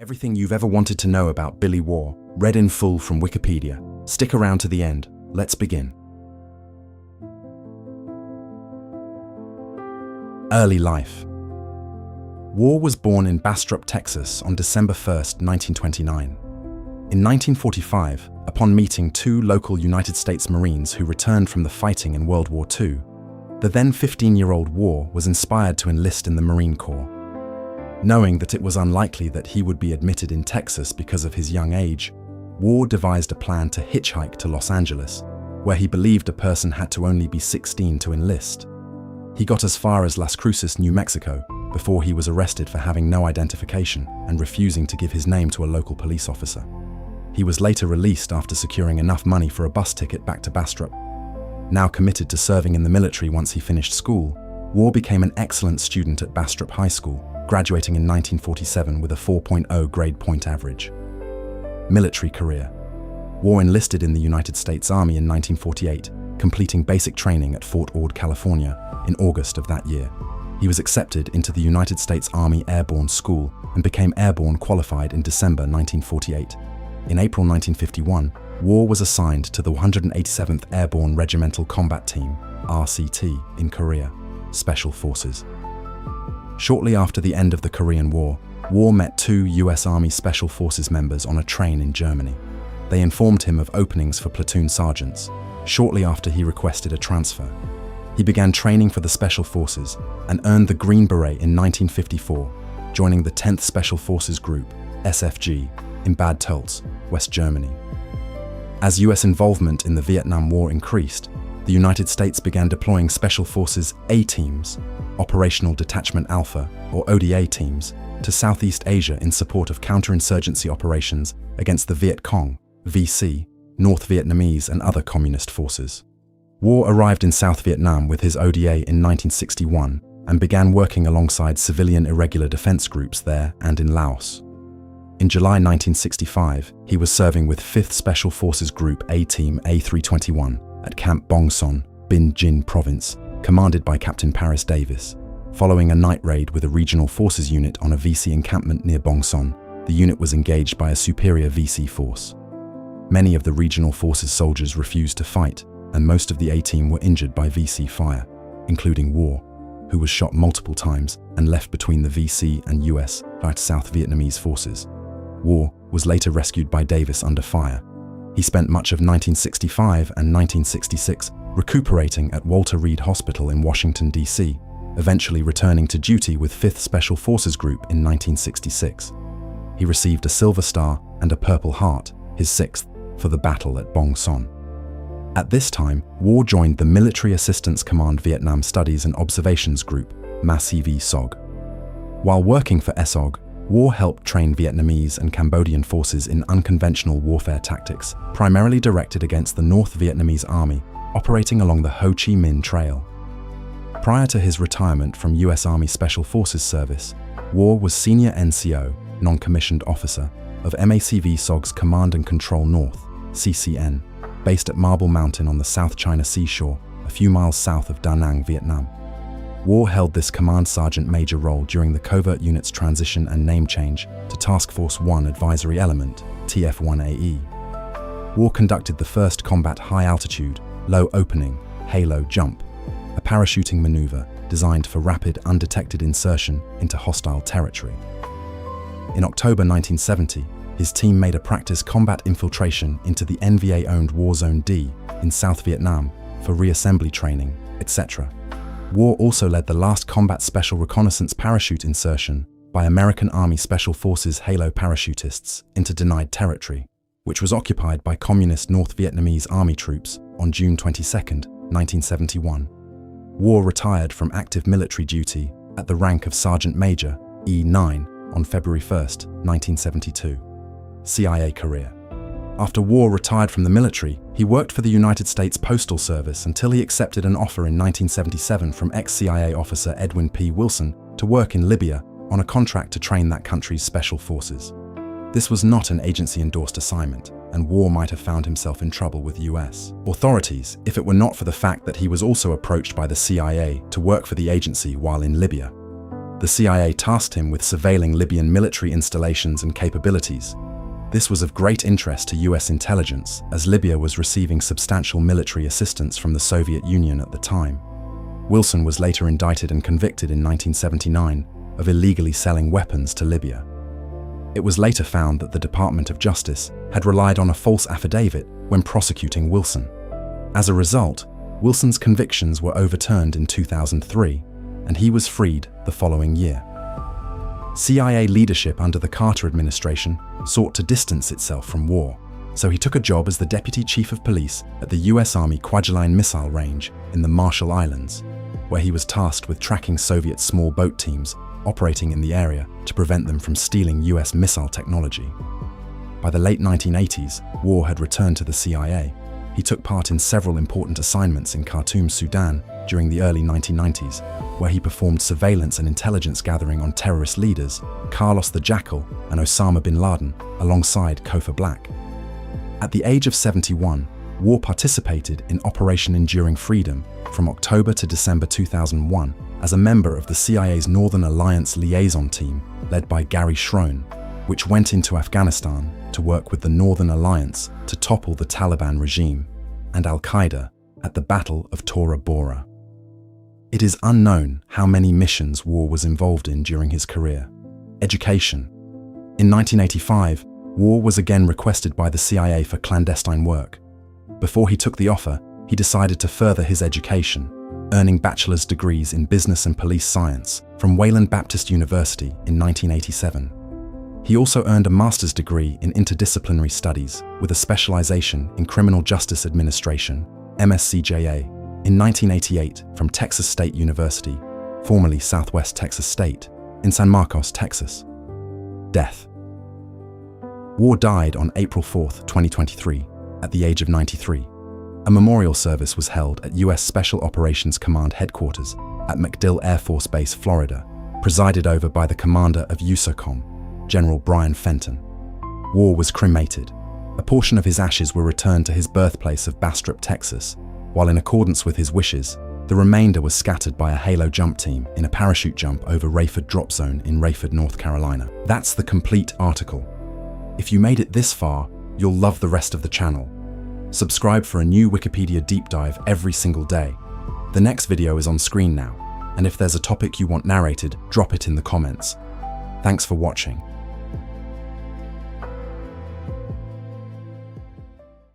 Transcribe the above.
Everything you've ever wanted to know about Billy Waugh, read in full from Wikipedia. Stick around to the end. Let's begin. Early life. Waugh was born in Bastrop, Texas on December 1, 1929. In 1945, upon meeting two local United States Marines who returned from the fighting in World War II, the then 15-year-old Waugh was inspired to enlist in the Marine Corps. Knowing that it was unlikely that he would be admitted in Texas because of his young age, Waugh devised a plan to hitchhike to Los Angeles, where he believed a person had to only be 16 to enlist. He got as far as Las Cruces, New Mexico, before he was arrested for having no identification and refusing to give his name to a local police officer. He was later released after securing enough money for a bus ticket back to Bastrop. Now committed to serving in the military once he finished school, Waugh became an excellent student at Bastrop High School, graduating in 1947 with a 4.0 grade point average. Military career. Waugh enlisted in the United States Army in 1948, completing basic training at Fort Ord, California, in August of that year. He was accepted into the United States Army Airborne School and became airborne qualified in December 1948. In April 1951, Waugh was assigned to the 187th Airborne Regimental Combat Team, RCT, in Korea, Special Forces. Shortly after the end of the Korean War, Waugh met two US Army Special Forces members on a train in Germany. They informed him of openings for platoon sergeants, shortly after he requested a transfer. He began training for the Special Forces and earned the Green Beret in 1954, joining the 10th Special Forces Group, SFG, in Bad Tölz, West Germany. As US involvement in the Vietnam War increased, the United States began deploying Special Forces A-teams, Operational Detachment Alpha, or ODA teams, to Southeast Asia in support of counterinsurgency operations against the Viet Cong, VC, North Vietnamese and other communist forces. Waugh arrived in South Vietnam with his ODA in 1961 and began working alongside civilian irregular defense groups there and in Laos. In July 1965, he was serving with 5th Special Forces Group A-Team A321 at Camp Bong Son, Binh Dinh Province, commanded by Captain Paris Davis. Following a night raid with a regional forces unit on a VC encampment near Bong Son, the unit was engaged by a superior VC force. Many of the regional forces soldiers refused to fight, and most of the A-Team were injured by VC fire, including Waugh, who was shot multiple times and left between the VC and US South Vietnamese forces. Waugh was later rescued by Davis under fire. He spent much of 1965 and 1966 recuperating at Walter Reed Hospital in Washington, D.C., eventually returning to duty with 5th Special Forces Group in 1966. He received a Silver Star and a Purple Heart, his 6th, for the battle at Bong Son. At this time, Waugh joined the Military Assistance Command Vietnam Studies and Observations Group, MACV-SOG. While working for SOG, Waugh helped train Vietnamese and Cambodian forces in unconventional warfare tactics, primarily directed against the North Vietnamese Army, operating along the Ho Chi Minh Trail. Prior to his retirement from US Army Special Forces service, Waugh was Senior NCO, non-commissioned officer, of MACV-SOG's Command and Control North, CCN, based at Marble Mountain on the South China Sea shore, a few miles south of Da Nang, Vietnam. Waugh held this Command Sergeant Major role during the covert unit's transition and name change to Task Force 1 Advisory Element, TF-1AE. Waugh conducted the first combat high-altitude, low-opening, halo jump, a parachuting maneuver designed for rapid, undetected insertion into hostile territory. In October 1970, his team made a practice combat infiltration into the NVA-owned War Zone D in South Vietnam for reassembly training, etc. Waugh also led the last combat special reconnaissance parachute insertion by American Army Special Forces Halo parachutists into denied territory, which was occupied by Communist North Vietnamese Army troops on June 22, 1971. Waugh retired from active military duty at the rank of Sergeant Major, E9, on February 1, 1972. CIA career. After Waugh retired from the military, he worked for the United States Postal Service until he accepted an offer in 1977 from ex-CIA officer Edwin P. Wilson to work in Libya on a contract to train that country's special forces. This was not an agency-endorsed assignment, and Waugh might have found himself in trouble with US authorities if it were not for the fact that he was also approached by the CIA to work for the agency while in Libya. the CIA tasked him with surveilling Libyan military installations and capabilities. This was of great interest to US intelligence, as Libya was receiving substantial military assistance from the Soviet Union at the time. Wilson was later indicted and convicted in 1979 of illegally selling weapons to Libya. It was later found that the Department of Justice had relied on a false affidavit when prosecuting Wilson. As a result, Wilson's convictions were overturned in 2003, and he was freed the following year. CIA leadership under the Carter administration sought to distance itself from war, so he took a job as the Deputy Chief of Police at the US Army Kwajalein Missile Range in the Marshall Islands, where he was tasked with tracking Soviet small boat teams operating in the area to prevent them from stealing US missile technology. By the late 1980s, Waugh had returned to the CIA. He took part in several important assignments in Khartoum, Sudan during the early 1990s, where he performed surveillance and intelligence gathering on terrorist leaders Carlos the Jackal and Osama bin Laden alongside Kofa Black. At the age of 71, Waugh participated in Operation Enduring Freedom from October to December 2001 as a member of the CIA's Northern Alliance liaison team led by Gary Schroen, which went into Afghanistan to work with the Northern Alliance to topple the Taliban regime and Al-Qaeda at the Battle of Tora Bora. It is unknown how many missions Waugh was involved in during his career. Education. In 1985, Waugh was again requested by the CIA for clandestine work. Before he took the offer, he decided to further his education, earning bachelor's degrees in business and police science from Wayland Baptist University in 1987. He also earned a master's degree in interdisciplinary studies with a specialization in criminal justice administration, MSCJA, in 1988 from Texas State University, formerly Southwest Texas State, in San Marcos, Texas. Death. Waugh died on April 4, 2023, at the age of 93. A memorial service was held at U.S. Special Operations Command Headquarters at MacDill Air Force Base, Florida, presided over by the commander of USOCOM, General Brian Fenton. Waugh was cremated. A portion of his ashes were returned to his birthplace of Bastrop, Texas, while in accordance with his wishes, the remainder was scattered by a Halo jump team in a parachute jump over Rayford Drop Zone in Rayford, North Carolina. That's the complete article. If you made it this far, you'll love the rest of the channel. Subscribe for a new Wikipedia deep dive every single day. The next video is on screen now, and if there's a topic you want narrated, drop it in the comments. Thanks for watching.